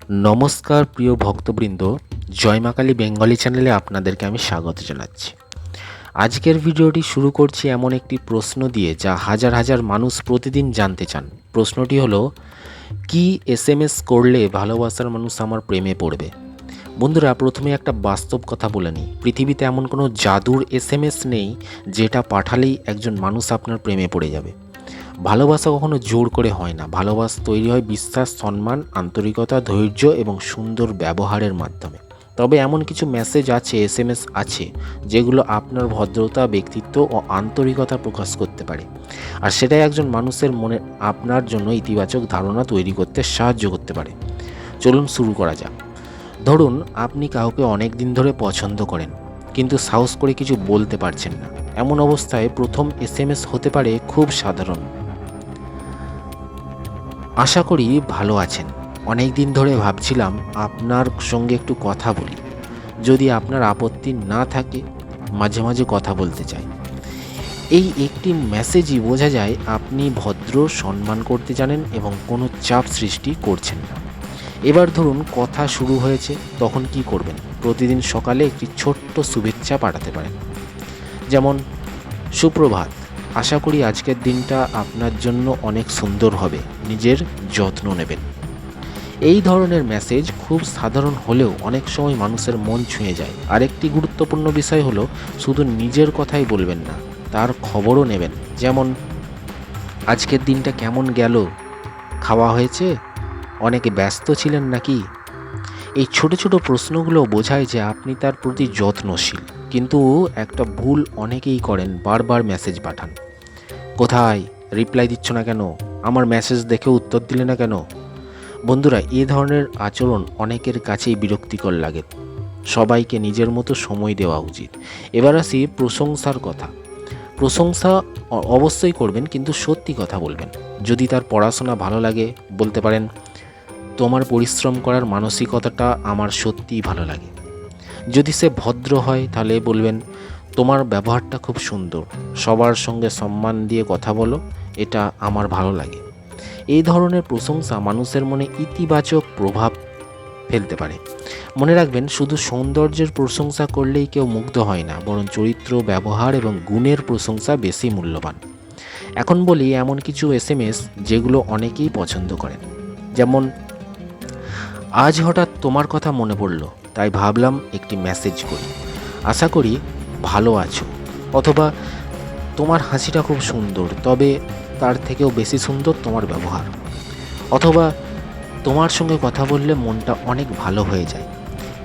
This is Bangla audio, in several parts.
নমস্কার প্রিয় ভক্তবৃন্দ, জয় মা কালী বেঙ্গলি চ্যানেলে আপনাদেরকে আমি স্বাগত জানাচ্ছি। আজকের ভিডিওটি শুরু করছি এমন একটি প্রশ্ন দিয়ে যা হাজার হাজার মানুষ প্রতিদিন জানতে চান। প্রশ্নটি হলো, কি এসএমএস করলে ভালোবাসার মানুষ আমার প্রেমে পড়বে? বন্ধুরা, প্রথমে একটা বাস্তব কথা বলে নিই। পৃথিবীতে এমন কোনো জাদুর এসএমএস নেই যেটা পাঠালেই একজন মানুষ আপনার প্রেমে পড়ে যাবে। ভালোবাসা কখনো জোর করে হয় না। ভালোবাসা তৈরি হয় বিশ্বাস, সম্মান, আন্তরিকতা, ধৈর্য এবং সুন্দর ব্যবহারের মাধ্যমে। তবে এমন কিছু মেসেজ আছে, এসএমএস আছে, যেগুলো আপনার ভদ্রতা, ব্যক্তিত্ব ও আন্তরিকতা প্রকাশ করতে পারে, আর সেটাই একজন মানুষের মনে আপনার জন্য ইতিবাচক ধারণা তৈরি করতে সাহায্য করতে পারে। চলুন শুরু করা যাক। ধরুন, আপনি কাউকে অনেক দিন ধরে পছন্দ করেন, কিন্তু সাহস করে কিছু বলতে পারছেন না। এমন অবস্থায় প্রথম এসএমএস হতে পারে খুব সাধারণ। আশা করি ভালো আছেন। অনেক দিন ধরে ভাবছিলাম আপনার সঙ্গে একটু কথা বলি। যদি আপনার আপত্তি না থাকে, মাঝে মাঝে কথা বলতে চাই। এই একটি মেসেজই বোঝা যায় আপনি ভদ্র, সম্মান করতে জানেন এবং কোনো চাপ সৃষ্টি করছেন না। এবার ধরুন কথা শুরু হয়েছে, তখন কি করবেন? প্রতিদিন সকালে একটি ছোট্ট শুভেচ্ছা পাঠাতে পারেন, যেমন সুপ্রভাত, আশা করি আজকের দিনটা আপনার জন্য অনেক সুন্দর হবে, নিজের যত্ন নেবেন। এই ধরনের মেসেজ খুব সাধারণ হলেও অনেক সময় মানুষের মন ছুঁয়ে যায়। আরেকটি গুরুত্বপূর্ণ বিষয় হলো, শুধু নিজের কথাই বলবেন না, তার খবরও নেবেন। যেমন, আজকের দিনটা কেমন গেল, খাওয়া হয়েছে, অনেকে ব্যস্ত ছিলেন নাকি? এই ছোট ছোট প্রশ্নগুলো বোঝায় যে আপনি তার প্রতি যত্নশীল। কিন্তু একটা ভুল অনেকেই করেন, বারবার মেসেজ পাঠান। কোথায়? রিপ্লাই দিচ্ছ না কেন? আমার মেসেজ দেখে উত্তর দিলে না কেন? বন্ধুরা, এ ধরনের আচরণ অনেকের কাছেই বিরক্তিকর লাগে। সবাইকে নিজের মতো সময় দেওয়া উচিত। এবার আসি প্রশংসার কথা। প্রশংসা অবশ্যই করবেন, কিন্তু সত্যি কথা বলবেন। যদি তার পড়াশোনা ভালো লাগে, বলতে পারেন, তোমার পরিশ্রম করার মানসিকতাটা আমার সত্যিই ভালো লাগে। যদি সে ভদ্র হয়, তাহলে বলবেন, তোমার ব্যবহারটা খুব সুন্দর, সবার সঙ্গে সম্মান দিয়ে কথা বলো, এটা আমার ভালো লাগে। এই ধরনের প্রশংসা মানুষের মনে ইতিবাচক প্রভাব ফেলতে পারে। মনে রাখবেন, শুধু সৌন্দর্যের প্রশংসা করলেই কেউ মুগ্ধ হয় না, বরং চরিত্র, ব্যবহার এবং গুণের প্রশংসা বেশি মূল্যবান। এখন বলি এমন কিছু এসএমএস যেগুলো অনেকেই পছন্দ করেন। যেমন, আজ হঠাৎ তোমার কথা মনে পড়ল, তাই ভাবলাম একটি মেসেজ করি। আশা করি ভালো আছো। অথবা, তোমার হাসিটা খুব সুন্দর, তবে তার থেকেও বেশি সুন্দর তোমার ব্যবহার। অথবা, তোমার সঙ্গে কথা বললে মনটা অনেক ভালো হয়ে যায়।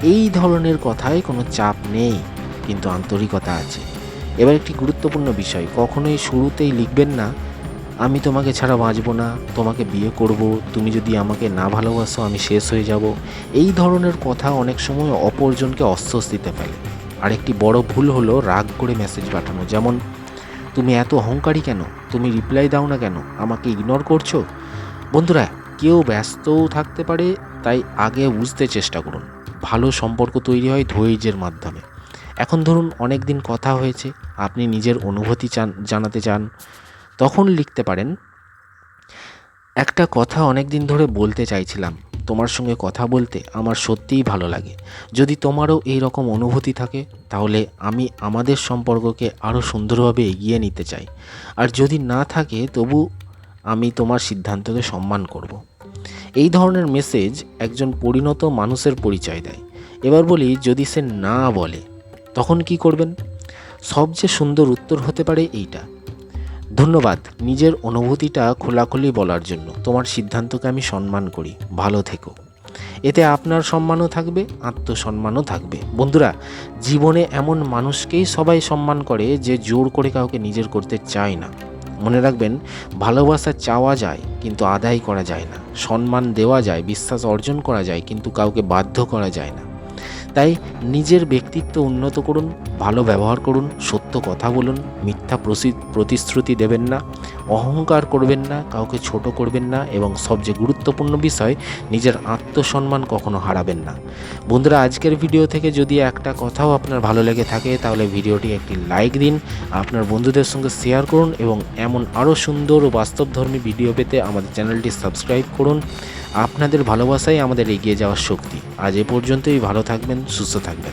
এই ধরনের কথায় কোনো চাপ নেই, কিন্তু আন্তরিকতা আছে। এবার একটি গুরুত্বপূর্ণ বিষয়, কখনোই শুরুতেই লিখবেন না, আমি তোমাকে ছাড়া বাঁচব না, তোমাকে বিয়ে করব, তুমি যদি আমাকে না ভালোবাসো আমি শেষ হয়ে যাব। এই ধরনের কথা অনেক সময় অপরজনকে অস্বস্তিতে ফেলে। আরেকটি বড় ভুল হলো রাগ করে মেসেজ পাঠানো। যেমন, তুমি এত অহংকারী কেন? তুমি রিপ্লাই দাও না কেন? আমাকে ইগনোর করছো? বন্ধুরা, কেউ ব্যস্তও থাকতে পারে, তাই আগে বুঝতে চেষ্টা করুন। ভালো সম্পর্ক তৈরি হয় ধৈর্যের মাধ্যমে। এখন ধরুন অনেক দিন কথা হয়েছে, আপনি নিজের অনুভূতি জানাতে চান, তখন লিখতে পারেন, একটা কথা অনেক দিন ধরে বলতে চাইছিলাম, তোমার সঙ্গে কথা বলতে আমার সত্যিই ভালো লাগে। যদি তোমারও এই রকম অনুভূতি থাকে, তাহলে আমি আমাদের সম্পর্ককে আরও সুন্দরভাবে এগিয়ে নিতে চাই। আর যদি না থাকে, তবু আমি তোমার সিদ্ধান্তকে সম্মান করব। এই ধরনের মেসেজ একজন পরিণত মানুষের পরিচয় দেয়। এবার বলি, যদি সে না বলে, তখন কি করবেন? সবচেয়ে সুন্দর উত্তর হতে পারে এইটা, ধন্যবাদ নিজের অনুভূতিটা খোলাখুলি বলার জন্য, তোমার সিদ্ধান্তকে আমি সম্মান করি, ভালো থেকো। এতে আপনার সম্মানও থাকবে, আত্মসম্মানও থাকবে। বন্ধুরা, জীবনে এমন মানুষকেই সবাই সম্মান করে যে জোর করে কাউকে নিজের করতে চায় না। মনে রাখবেন, ভালোবাসা চাওয়া যায় কিন্তু আদায় করা যায় না, সম্মান দেওয়া যায়, বিশ্বাস অর্জন করা যায়, কিন্তু কাউকে বাধ্য করা যায় না। তাই নিজের ব্যক্তিত্ব উন্নত করুন, ভালো ব্যবহার করুন, সত্য কথা বলুন, মিথ্যা মিথ্যা প্রতিশ্রুতি দেবেন না, অহংকার করবেন না, কাউকে ছোট করবেন না এবং সবচেয়ে গুরুত্বপূর্ণ বিষয় নিজের আত্মসম্মান কখনো হারাবেন না। বন্ধুরা, আজকের ভিডিও থেকে যদি একটা কথাও আপনার ভালো লেগে থাকে তাহলে ভিডিওটি একটি লাইক দিন, আপনার বন্ধুদের সঙ্গে শেয়ার করুন এবং এমন আরও সুন্দর ও বাস্তবধর্মী ভিডিও পেতে আমাদের চ্যানেলটি সাবস্ক্রাইব করুন। আপনাদের ভালোবাসাই আমাদের এগিয়ে যাওয়ার শক্তি। আজ এ পর্যন্তই, ভালো থাকবেন, সুস্থ থাকবেন।